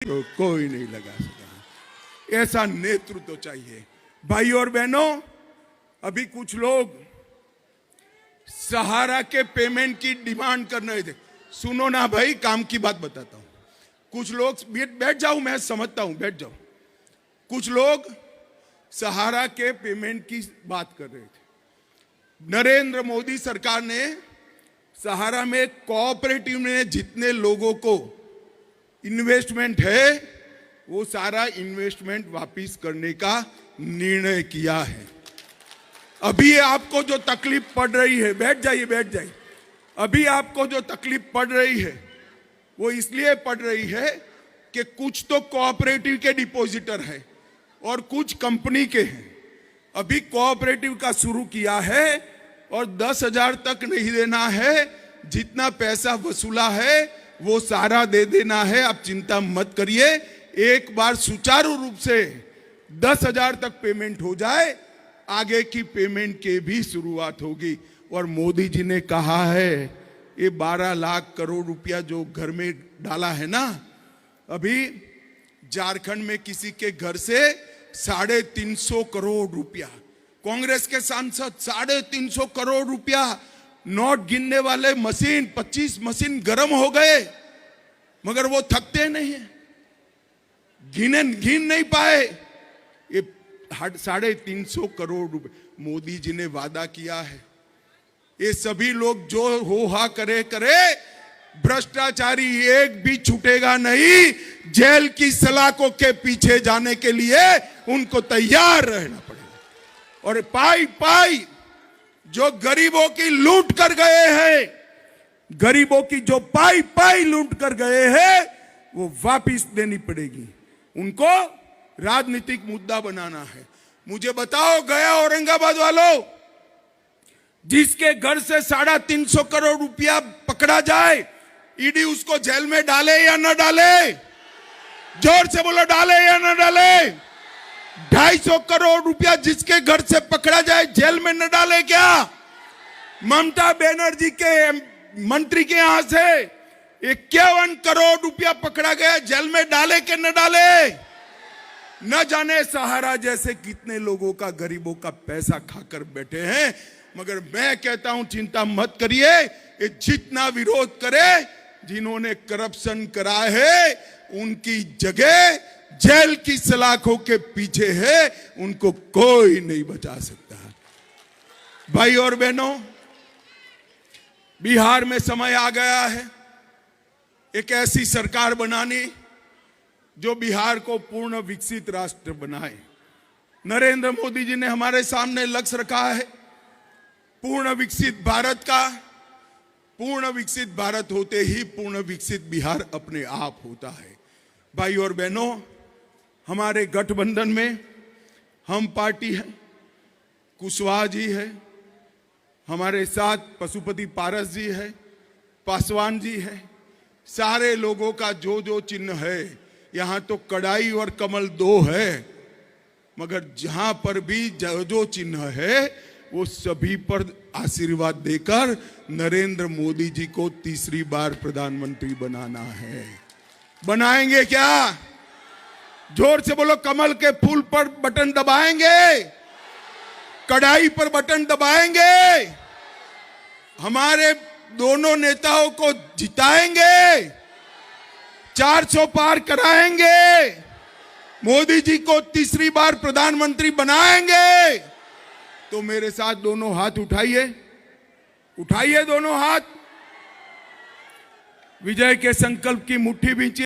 तो कोई नहीं लगा सका। ऐसा नेतृत्व चाहिए। भाई और बहनों, अभी कुछ लोग सहारा के पेमेंट की डिमांड कर रहे थे। सुनो ना भाई, काम की बात बताता हूं। कुछ लोग बैठ जाओ, मैं समझता हूं, बैठ जाओ। कुछ लोग सहारा के पेमेंट की बात कर रहे थे। नरेंद्र मोदी सरकार ने सहारा में कोऑपरेटिव में जितने लोगों को इन्वेस्टमेंट है वो सारा इन्वेस्टमेंट वापस करने का निर्णय किया है। अभी आपको जो तकलीफ पड़ रही है, बैठ जाइए बैठ जाइए, अभी आपको जो तकलीफ पड़ रही है वो इसलिए पड़ रही है कि कुछ तो कोऑपरेटिव के डिपॉजिटर है और कुछ कंपनी के हैं। अभी कोऑपरेटिव का शुरू किया है और 10,000 तक नहीं देना है, जितना पैसा वसूला है वो सारा दे देना है। आप चिंता मत करिए, एक बार सुचारू रूप से 10,000 तक पेमेंट हो जाए, आगे की पेमेंट के भी शुरुआत होगी। और मोदी जी ने कहा है ये 12 लाख करोड़ रुपया जो घर में डाला है ना, अभी झारखंड में किसी के घर से 350 करोड़ रुपया, कांग्रेस के सांसद 350 करोड़ रुपया, नोट गिनने वाले मशीन 25 मशीन गर्म हो गए, मगर वो थकते नहीं है, गिन नहीं पाए। ये 350 करोड़ रुपए मोदी जी ने वादा किया है। ये सभी लोग जो हो हा करे, भ्रष्टाचारी एक भी छूटेगा नहीं। जेल की सलाखों के पीछे जाने के लिए उनको तैयार रहना पड़ेगा। और पाई पाई जो गरीबों की लूट कर गए हैं, गरीबों की जो पाई पाई लूट कर गए हैं, वो वापिस देनी पड़ेगी। उनको राजनीतिक मुद्दा बनाना है। मुझे बताओ, गया औरंगाबाद वालों, जिसके घर से 350 करोड़ रुपया पकड़ा जाए, ईडी उसको जेल में डाले या न डाले? जोर से बोलो, डाले या न डाले? 250 करोड़ रुपया जिसके घर से पकड़ा जाए जेल में न डाले क्या? ममता बनर्जी के मंत्री के यहां से 51 करोड़ रुपया पकड़ा गया, जेल में डाले के न डाले? न जाने सहारा जैसे कितने लोगों का, गरीबों का पैसा खाकर बैठे हैं। मगर मैं कहता हूं, चिंता मत करिए, ये जितना विरोध करे, जिन्होंने करप्शन करा है उनकी जगह जेल की सलाखों के पीछे है, उनको कोई नहीं बचा सकता। भाई और बहनों, बिहार में समय आ गया है एक ऐसी सरकार बनानी जो बिहार को पूर्ण विकसित राष्ट्र बनाए। नरेंद्र मोदी जी ने हमारे सामने लक्ष्य रखा है पूर्ण विकसित भारत का। पूर्ण विकसित भारत होते ही पूर्ण विकसित बिहार अपने आप होता है। भाई और बहनों, हमारे गठबंधन में हम पार्टी है, कुशवाहा जी है, हमारे साथ पशुपति पारस जी है, पासवान जी है। सारे लोगों का जो जो चिन्ह है, यहाँ तो कड़ाई और कमल 2 है, मगर जहां पर भी जो जो चिन्ह है वो सभी पर आशीर्वाद देकर नरेंद्र मोदी जी को तीसरी बार प्रधानमंत्री बनाना है। बनाएंगे क्या? जोर से बोलो, कमल के फूल पर बटन दबाएंगे, कड़ाई पर बटन दबाएंगे, हमारे दोनों नेताओं को जिताएंगे, 400 पार कराएंगे, मोदी जी को तीसरी बार प्रधानमंत्री बनाएंगे। तो मेरे साथ दोनों हाथ उठाइए, उठाइए दोनों हाथ, विजय के संकल्प की मुट्ठी बींचिए।